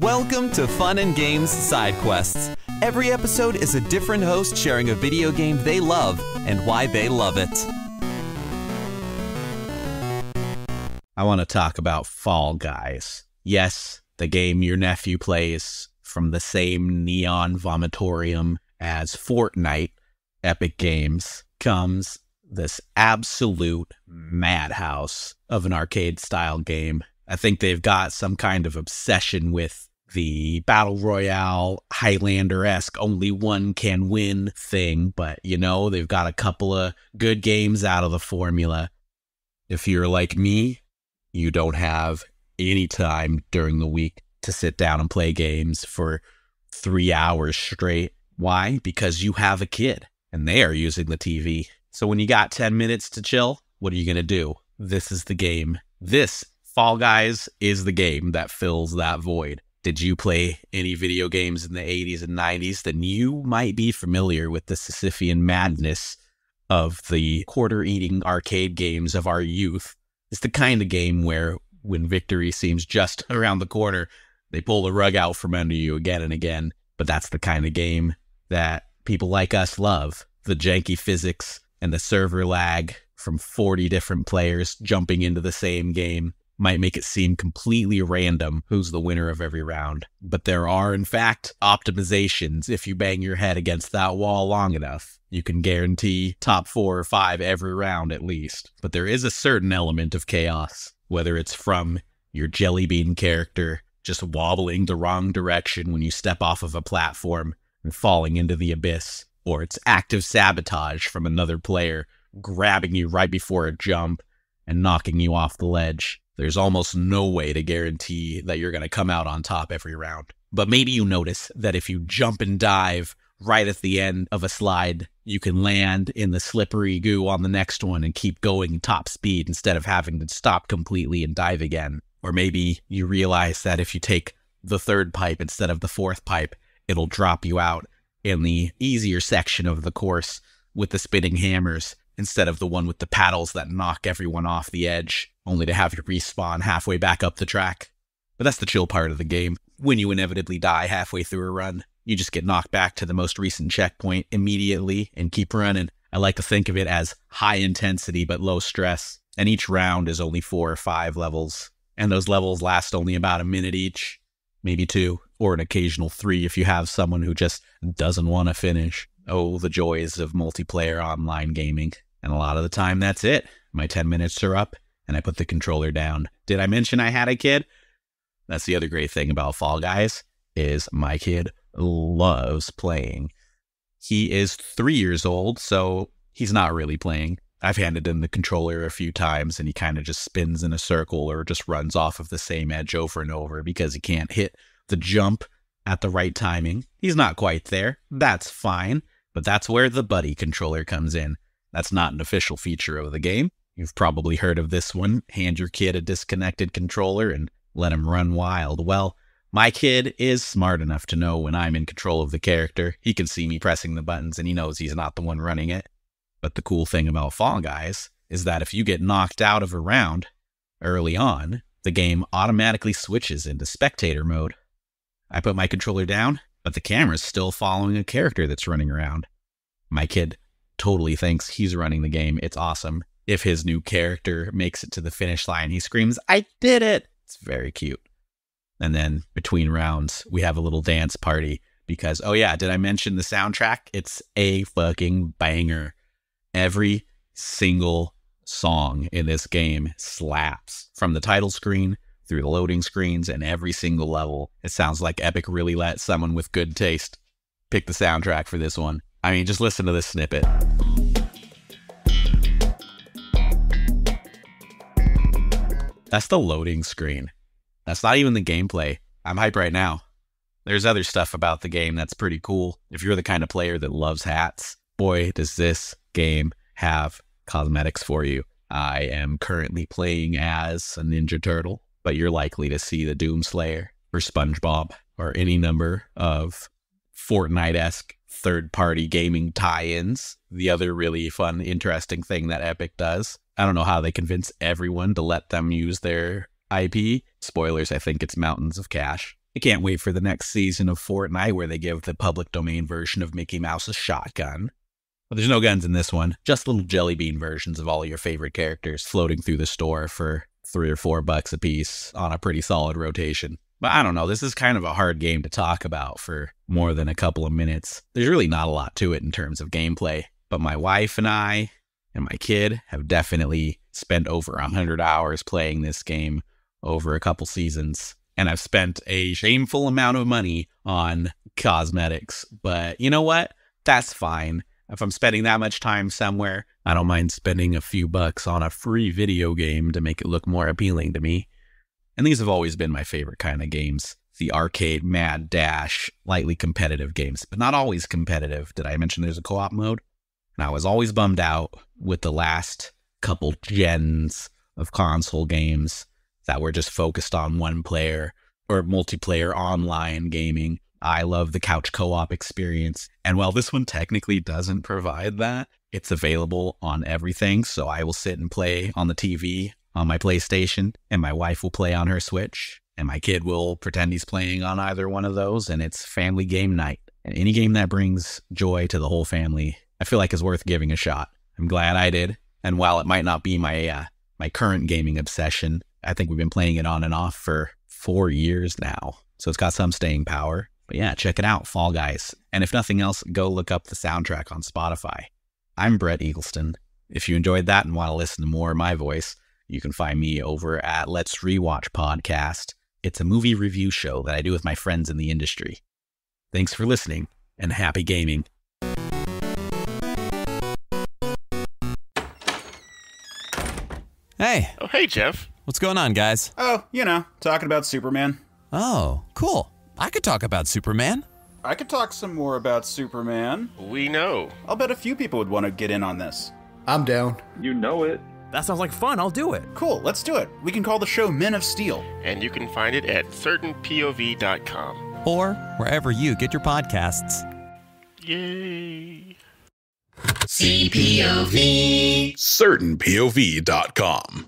Welcome to Fun and Games Side Quests. Every episode is a different host sharing a video game they love and why they love it. I want to talk about Fall Guys. Yes, the game your nephew plays from the same neon vomitorium as Fortnite, Epic Games, comes this absolute madhouse of an arcade-style game. I think they've got some kind of obsession with the Battle Royale, Highlander-esque, only one can win thing, but, you know, they've got a couple of good games out of the formula. If you're like me, you don't have any time during the week to sit down and play games for 3 hours straight. Why? Because you have a kid, and they are using the TV. So when you got 10 minutes to chill, what are you going to do? This is the game. This Fall Guys is the game that fills that void. Did you play any video games in the 80s and 90s? Then you might be familiar with the Sisyphean madness of the quarter-eating arcade games of our youth. It's the kind of game where, when victory seems just around the corner, they pull the rug out from under you again and again. But that's the kind of game that people like us love. The janky physics and the server lag from 40 different players jumping into the same game might make it seem completely random who's the winner of every round. But there are, in fact, optimizations. If you bang your head against that wall long enough, you can guarantee top 4 or 5 every round at least. But there is a certain element of chaos, whether it's from your jelly bean character just wobbling the wrong direction when you step off of a platform and falling into the abyss, or it's active sabotage from another player grabbing you right before a jump and knocking you off the ledge. There's almost no way to guarantee that you're going to come out on top every round. But maybe you notice that if you jump and dive right at the end of a slide, you can land in the slippery goo on the next one and keep going top speed instead of having to stop completely and dive again. Or maybe you realize that if you take the third pipe instead of the fourth pipe, it'll drop you out in the easier section of the course with the spinning hammers instead of the one with the paddles that knock everyone off the edge, only to have you respawn halfway back up the track. But that's the chill part of the game. When you inevitably die halfway through a run, you just get knocked back to the most recent checkpoint immediately and keep running. I like to think of it as high intensity but low stress, and each round is only 4 or 5 levels, and those levels last only about a minute each, maybe 2, or an occasional 3 if you have someone who just doesn't want to finish. Oh, the joys of multiplayer online gaming. And a lot of the time, that's it. My 10 minutes are up, and I put the controller down. Did I mention I had a kid? That's the other great thing about Fall Guys, is my kid loves playing. He is 3 years old, so he's not really playing. I've handed him the controller a few times, and he kind of just spins in a circle or just runs off of the same edge over and over because he can't hit the jump at the right timing. He's not quite there. That's fine, but that's where the buddy controller comes in. That's not an official feature of the game. You've probably heard of this one. Hand your kid a disconnected controller and let him run wild. Well, my kid is smart enough to know when I'm in control of the character. He can see me pressing the buttons and he knows he's not the one running it. But the cool thing about Fall Guys is that if you get knocked out of a round early on, the game automatically switches into spectator mode. I put my controller down, but the camera's still following a character that's running around. My kid totally thinks he's running the game. It's awesome. If his new character makes it to the finish line, he screams, "I did it!" It's very cute. And then between rounds, we have a little dance party because, oh yeah, did I mention the soundtrack? It's a fucking banger. Every single song in this game slaps. From the title screen through the loading screens and every single level. It sounds like Epic really let someone with good taste pick the soundtrack for this one. I mean, just listen to this snippet. That's the loading screen. That's not even the gameplay. I'm hyped right now. There's other stuff about the game that's pretty cool. If you're the kind of player that loves hats, boy, does this game have cosmetics for you. I am currently playing as a Ninja Turtle, but you're likely to see the Doomslayer or SpongeBob or any number of Fortnite-esque third-party gaming tie-ins. The other really fun, interesting thing that Epic does. I don't know how they convince everyone to let them use their IP. Spoilers, I think it's mountains of cash. I can't wait for the next season of Fortnite where they give the public domain version of Mickey Mouse a shotgun. But there's no guns in this one, just little jelly bean versions of all your favorite characters floating through the store for $3 or $4 a piece on a pretty solid rotation. But I don't know, this is kind of a hard game to talk about for more than a couple of minutes. There's really not a lot to it in terms of gameplay, but my wife and I and my kid have definitely spent over 100 hours playing this game over a couple seasons. And I've spent a shameful amount of money on cosmetics. But you know what? That's fine. If I'm spending that much time somewhere, I don't mind spending a few bucks on a free video game to make it look more appealing to me. And these have always been my favorite kind of games. The arcade, mad dash, lightly competitive games, but not always competitive. Did I mention there's a co-op mode? And I was always bummed out with the last couple gens of console games that were just focused on one player or multiplayer online gaming. I love the couch co-op experience. And while this one technically doesn't provide that, it's available on everything. So I will sit and play on the TV on my PlayStation, and my wife will play on her Switch, and my kid will pretend he's playing on either one of those, and it's family game night. And any game that brings joy to the whole family, I feel like is worth giving a shot. I'm glad I did. And while it might not be my current gaming obsession, I think we've been playing it on and off for 4 years now. So it's got some staying power. But yeah, check it out, Fall Guys. And if nothing else, go look up the soundtrack on Spotify. I'm Bret Eagleston. If you enjoyed that and want to listen to more of my voice, you can find me over at Let's Rewatch Podcast. It's a movie review show that I do with my friends in the industry. Thanks for listening, and happy gaming. Hey. Oh, hey, Jeff. What's going on, guys? Oh, talking about Superman. Oh, cool. I could talk about Superman. I could talk some more about Superman. We know. I'll bet a few people would want to get in on this. I'm down. You know it. That sounds like fun. I'll do it. Cool, let's do it. We can call the show Men of Steel. And you can find it at certainpov.com. Or wherever you get your podcasts. Yay. CPOV. certainpov.com.